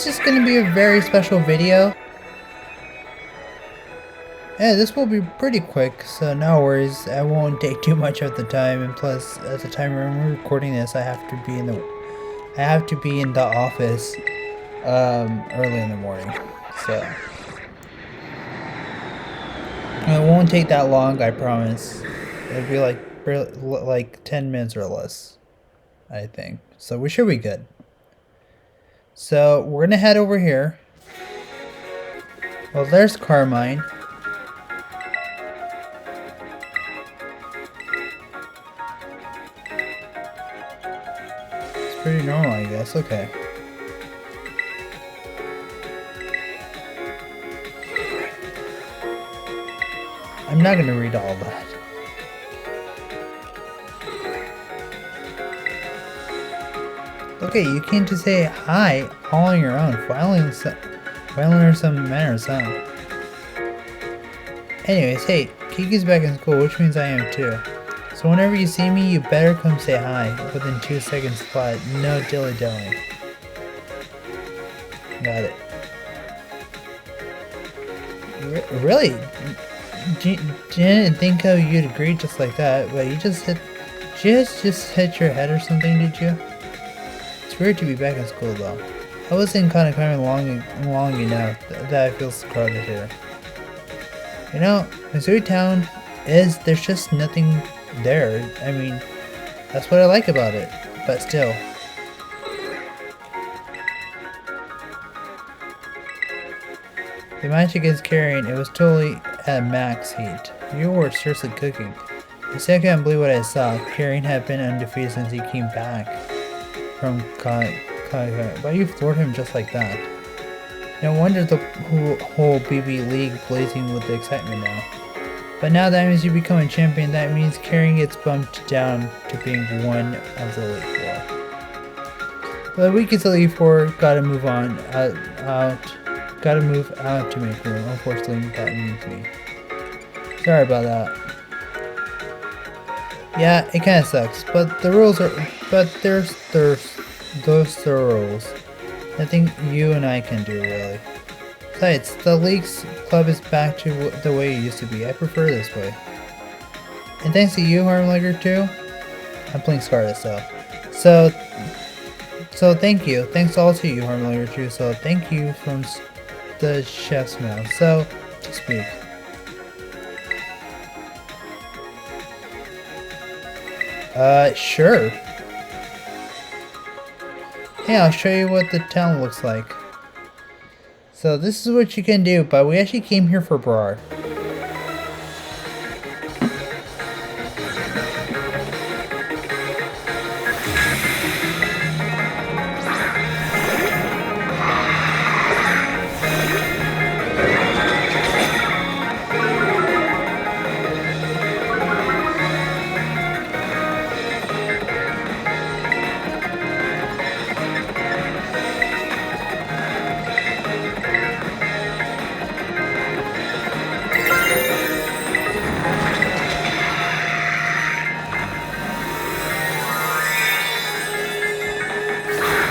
is just going to be a very special video. Yeah, this will be pretty quick, so no worries. I won't take too much of the time, and plus, at the time we're recording this, I have to be in the office early in the morning. So it won't take that long, I promise. It'll be like 10 minutes or less, I think. So we should be good. So we're gonna head over here. Well, there's Carmine. It's pretty normal, I guess. Okay. I'm not gonna read all that. Okay, you can't just say hi all on your own. Finally learn some manners, huh? Anyways, hey, Kiki's back in school, which means I am too. So whenever you see me, you better come say hi within 2 seconds flat. No dilly-dallying. Got it. Really? Didn't think you'd agree just like that, but you just hit your head or something, did you? It's weird to be back in school though. I wasn't kind of coming long enough that I feel crowded here. You know, Missouri Town there's just nothing there. I mean, that's what I like about it, but still. The match against Karen, it was totally at max heat. You were seriously cooking. I still can't believe what I saw. Karen had been undefeated since he came back from but you floored him just like that. No wonder the whole BB League blazing with the excitement now. But now that means you become a champion, that means Karen gets bumped down to being one of the Elite Four. But the weakest Elite Four gotta move on gotta move out to make room. Unfortunately, that means me. Sorry about that. Yeah, it kinda sucks, but the rules are those are the rules. Nothing you and I can do, really. Besides, the League's club is back to the way it used to be. I prefer this way. And thanks to you, Harmlager, too. I'm playing Scarlet, so thank you. Thanks all to you, Harmlager, too. So thank you from the chef's mouth. So, to speak. Sure. Hey, I'll show you what the town looks like. So this is what you can do, but we actually came here for Brar.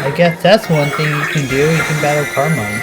I guess that's one thing you can do. You can battle Carmine.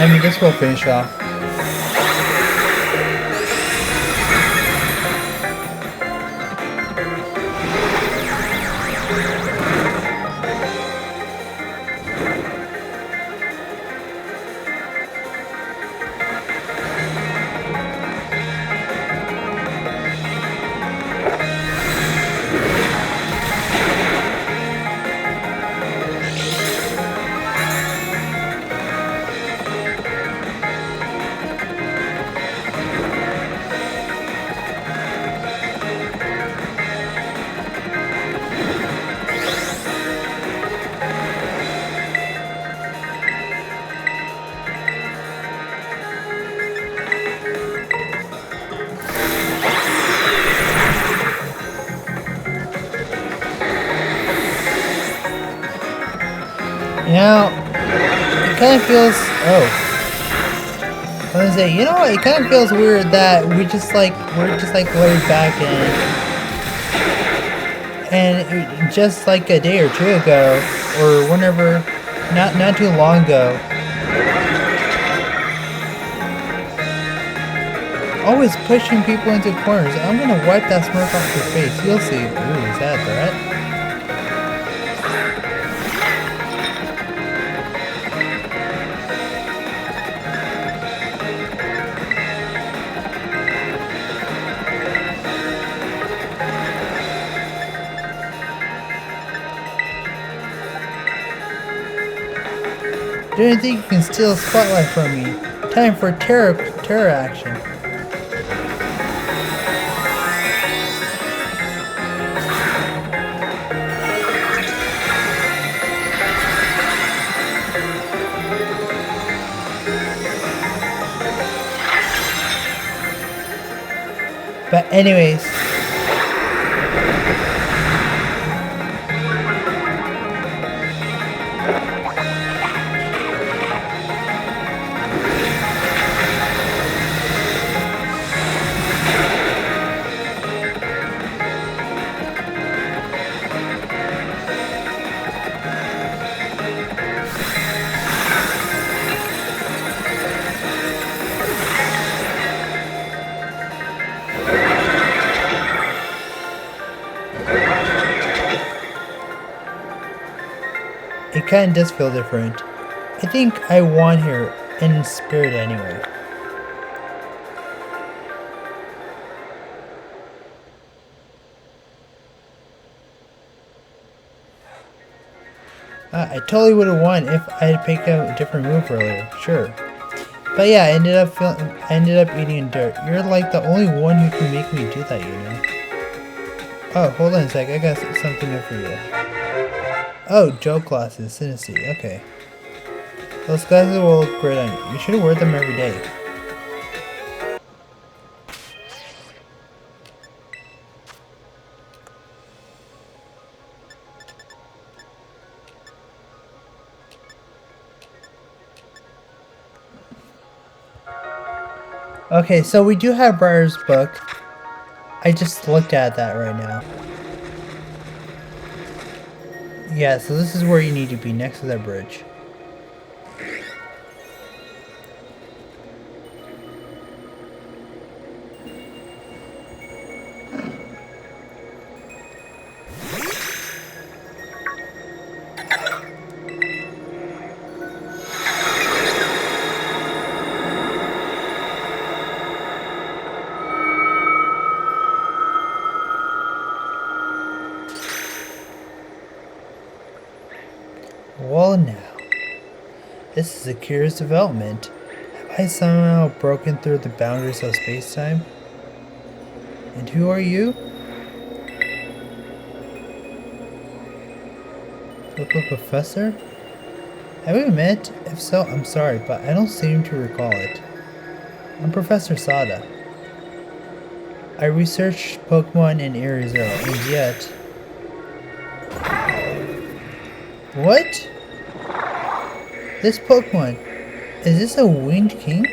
I mean, this will finish off. You know, it kind of feels. Oh, I was gonna say, you know, it kind of feels weird that we're just like laid back and just like a day or two ago, or whenever, not too long ago. Always pushing people into corners. I'm gonna wipe that smirk off your face. You'll see. Ooh, is that a threat? Didn't think you can steal a spotlight from me. Time for terror action. But anyways. It kinda does feel different. I think I won here in spirit anyway. I totally would have won if I had picked a different move earlier, sure. But yeah, I ended up eating dirt. You're like the only one who can make me do that, you know. Oh, hold on a sec, I got something new for you. Oh, joke glasses, Synesty, okay. Those glasses will look great on you. You should wear them every day. Okay, so we do have Briar's book. I just looked at that right now. Yeah, so this is where you need to be, next to that bridge. Well now, this is a curious development. Have I somehow broken through the boundaries of space-time? And who are you? Professor? Have we met? If so, I'm sorry, but I don't seem to recall it. I'm Professor Sada. I researched Pokemon in Area Zero, and yet... What? This Pokemon, is this a winged king?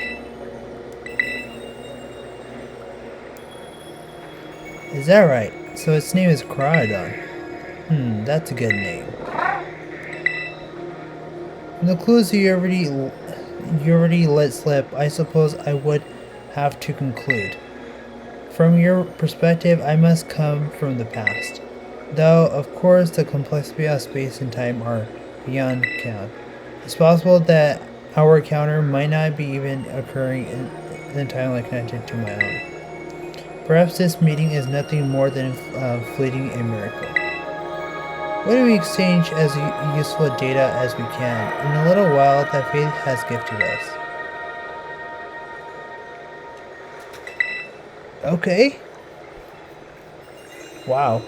Is that right? So its name is Cryogon. That's a good name. From the clues you you already let slip, I suppose I would have to conclude. From your perspective, I must come from the past. Though, of course, the complexity of space and time are beyond count. It's possible that our encounter might not be even occurring in a timeline connected to my own. Perhaps this meeting is nothing more than fleeting a miracle. Why don't we exchange as useful data as we can? In a little while, that faith has gifted us. Okay. Wow.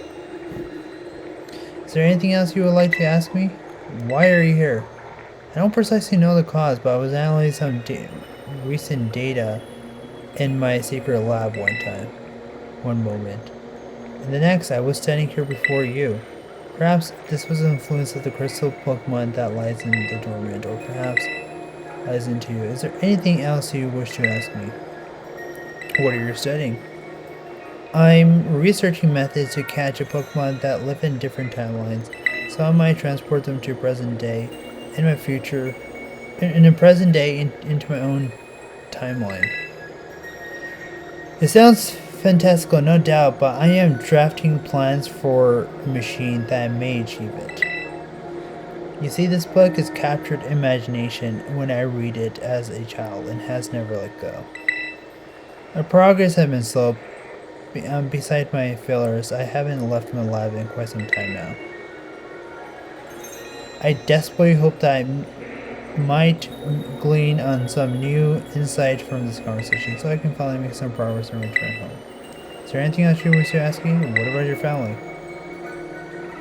Is there anything else you would like to ask me? Why are you here? I don't precisely know the cause, but I was analyzing some recent data in my secret lab one moment. And the next, I was standing here before you. Perhaps this was an influence of the crystal Pokemon that lies in the dormant, or perhaps lies into you. Is there anything else you wish to ask me? What are you studying? I'm researching methods to catch a Pokemon that live in different timelines. Some might transport them to present day, in my future, in the present day, into my own timeline. It sounds fantastical, no doubt, but I am drafting plans for a machine that may achieve it. You see, this book has captured imagination when I read it as a child and has never let go. My progress has been slow. Beside my failures, I haven't left my lab in quite some time now. I desperately hope that I might glean on some new insight from this conversation so I can finally make some progress and return home. Is there anything else you wish to ask me? What about your family?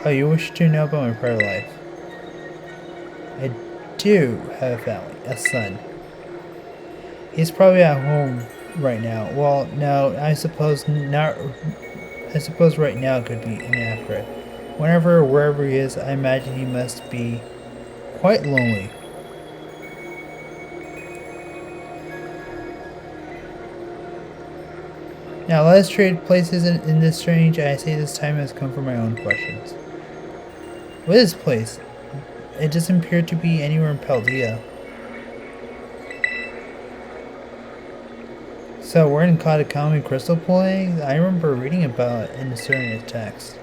Oh, you wish to know about my private life? I do have a family, a son. He's probably at home right now. Well, no, I suppose not. I suppose right now could be inaccurate. Wherever he is, I imagine he must be quite lonely. Now let us trade places in this strange. I say this time has come for my own questions. What is this place? It doesn't appear to be anywhere in Paldea. So we're in Katakami Crystal Pooling? I remember reading about it in a certain text.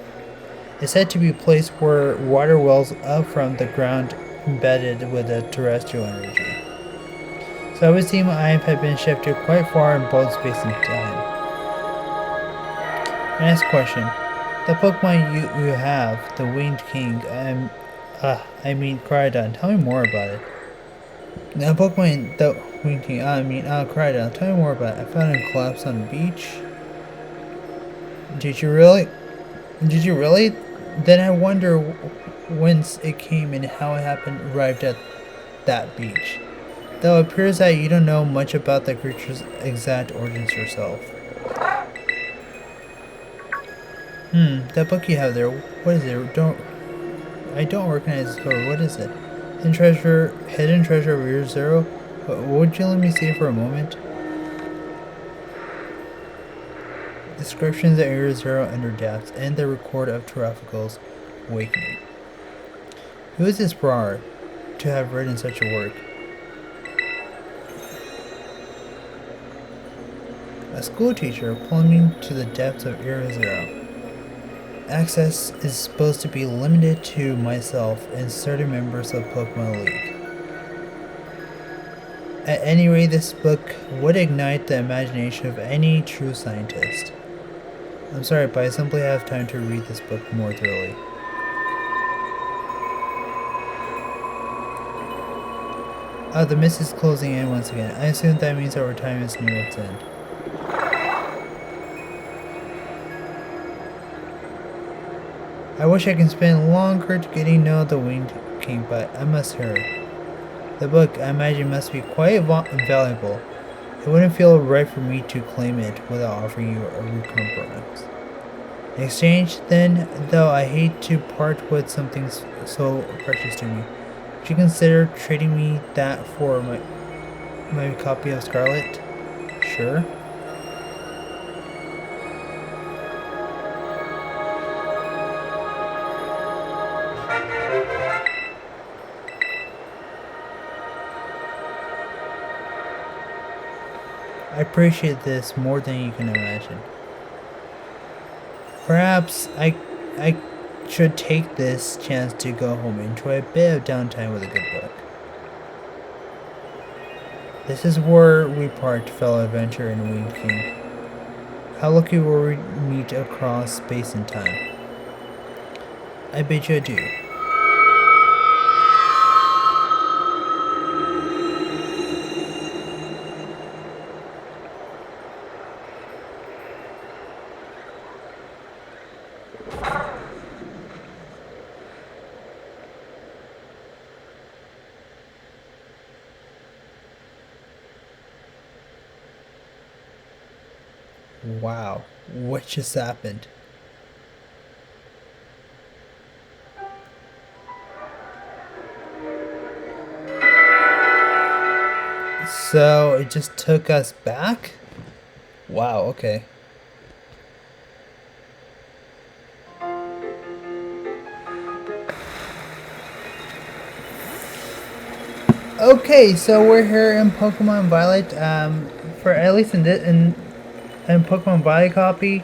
It's said to be a place where water wells up from the ground embedded with a terrestrial energy. So it would seem I have been shifted quite far in both space and time. My next question. The Pokemon you have, the Winged King, Crydon, tell me more about it. The Pokemon, the Winged King, Crydon, tell me more about it. I found him collapsed on the beach. Did you really? Did you really? Then I wonder whence it came and how it arrived at that beach. Though it appears that you don't know much about the creature's exact origins yourself. That book you have there, what is it? I don't recognize this cover. What is it? Hidden treasure of Year Zero? Would you let me see it for a moment? Descriptions of Area Zero under depths and the record of Terrafical's awakening. Who is this Brar to have written such a work? A school teacher plummeting to the depths of Area Zero. Access is supposed to be limited to myself and certain members of Pokemon League. At any rate, this book would ignite the imagination of any true scientist. I'm sorry, but I simply have time to read this book more thoroughly. The mist is closing in once again. I assume that means our time is near its end. I wish I could spend longer getting to know the Winged King, but I must hurry. The book, I imagine, must be quite valuable. It wouldn't feel right for me to claim it without offering you a recompense. In exchange, then, though I hate to part with something so precious to me, would you consider trading me that for my copy of Scarlet? Sure. I appreciate this more than you can imagine. Perhaps I should take this chance to go home and enjoy a bit of downtime with a good book. This is where we part, fellow adventurer and Winged King. How lucky were we to meet across space and time. I bid you adieu. Wow, what just happened? So it just took us back? Wow, okay. Okay, so we're here in Pokemon Violet. For at least in Pokemon Violet copy,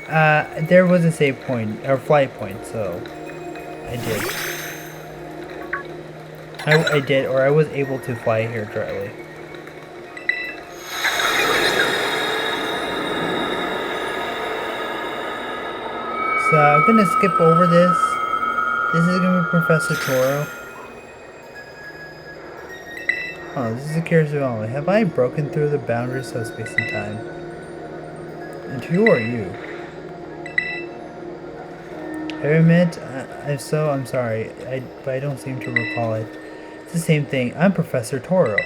there was a save point or flight point, so I did. I did, or I was able to fly here directly. So I'm gonna skip over this. This is gonna be Professor Toro. Oh, this is a curious development. Have I broken through the boundaries of space and time? And who are you? I admit, if so, I'm sorry, but I don't seem to recall it. It's the same thing. I'm Professor Toro.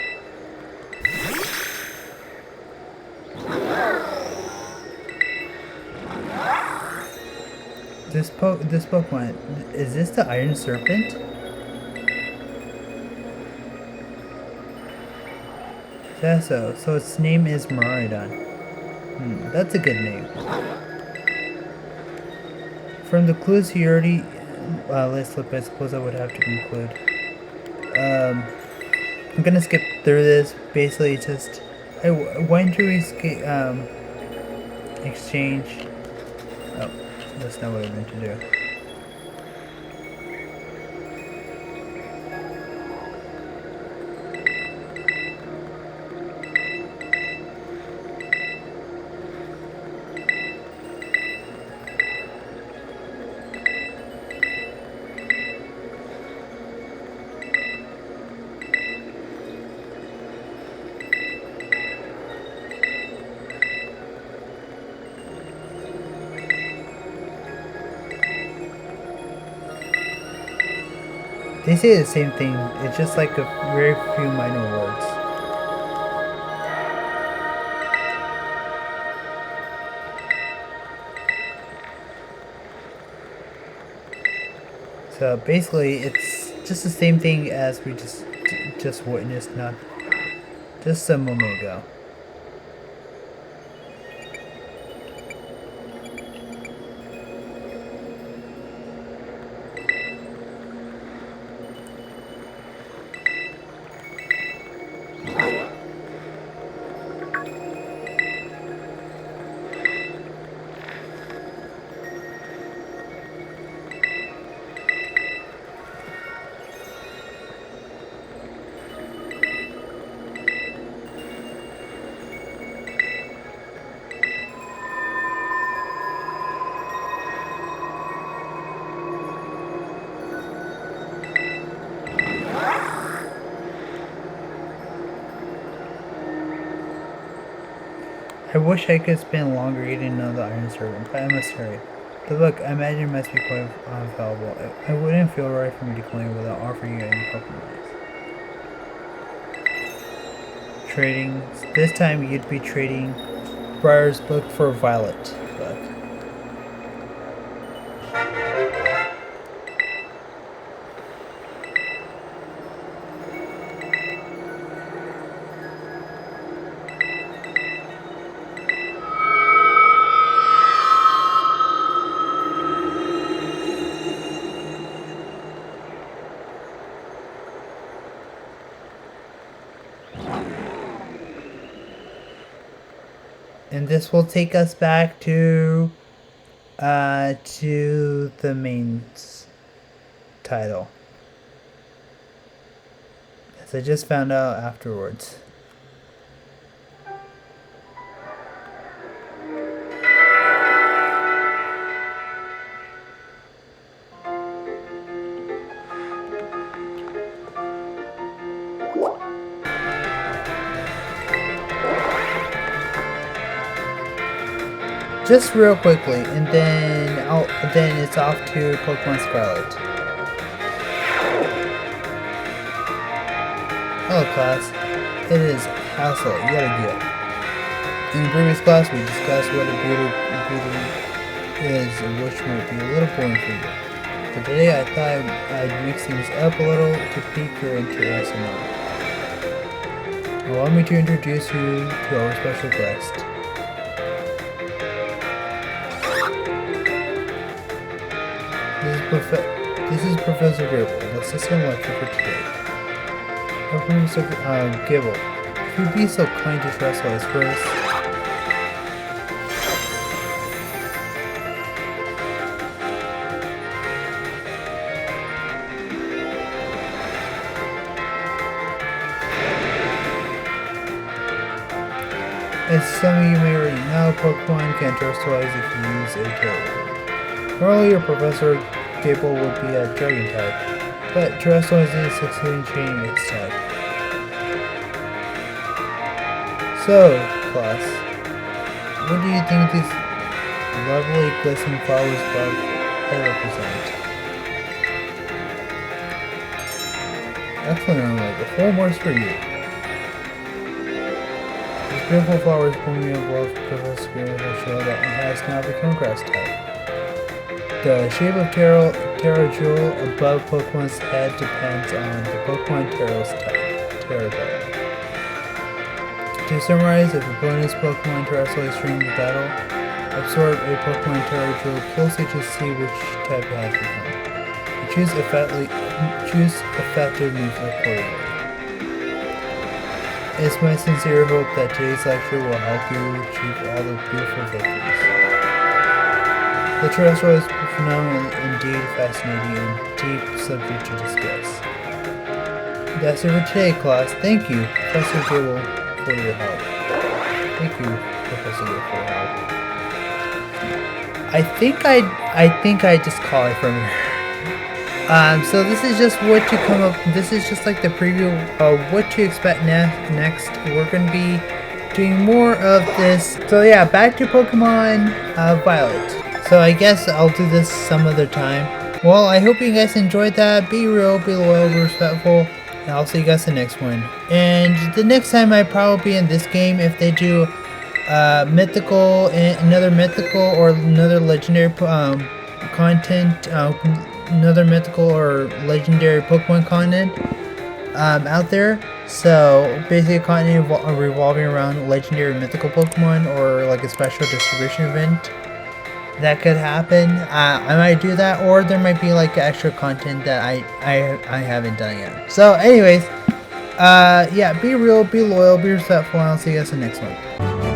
This Pokemon, is this the Iron Serpent? That's so its name is Miraidon. That's a good name. From the clues he already listed, I suppose I would have to conclude. I'm gonna skip through this. Basically, just I went to exchange. Oh, that's not what I meant to do. They say the same thing, it's just like a very few minor words. So basically, it's just the same thing as we just witnessed not just a moment ago. I wish I could spend longer eating another Iron Servant, but I must hurry. The book, I imagine, must be quite unavailable. I wouldn't feel right for me to claim without offering you any compromise. Trading. This time you'd be trading Briar's book for Violet book. And this will take us back to the main title. As I just found out afterwards. Just real quickly, and then it's off to Pokemon Scarlet. Hello class, it is Hassel yet again. In the previous class we discussed what a beauty is, which might be a little boring for you. But today I thought I'd mix things up a little to pique your interest in it. Allow me to introduce you to our special guest. This is Professor Gibble, the assistant lecturer for today. Professor Gibble, if you'd be so kind to trespass first. As some of you may already know, Pokemon can terrestrialize if you use a Terror. Earlier, Professor Gable would be a Dragon type, but terrestrializing is succeeding changing its type. So, class, what do you think these lovely glistening flowers above represent? Excellent, like a full marks for you. These beautiful flowers blooming above Professor Gable will show that it has now become grass type. The shape of Terra Jewel above Pokemon's head depends on the Pokemon Terra's type. To summarize, if opponent's Pokemon terrestrially stream the battle, absorb a Pokemon Terra Jewel closely to see which type it has become. And choose effective moves accordingly. It's my sincere hope that today's lecture will help you achieve all the beautiful victories. The terrestrial is phenomenal, indeed fascinating, and deep subject to discuss. That's it for today, class. Thank you, Professor Gibble, for your help. Thank you, Professor Gibble, for your help. I think I just call it from here. So this is just what to come up. This is just like the preview of what to expect next. We're gonna be doing more of this. So yeah, back to Pokemon Violet. So I guess I'll do this some other time. Well, I hope you guys enjoyed that. Be real, be loyal, be respectful, and I'll see you guys in the next one. And the next time I probably in this game, if they do mythical, another mythical or another legendary content, another mythical or legendary Pokemon content out there. So basically, content revolving around legendary mythical Pokemon or like a special distribution event. That could happen. I might do that, or there might be like extra content that I haven't done yet. So anyways, yeah, be real, be loyal, be respectful, and I'll see you guys in the next one.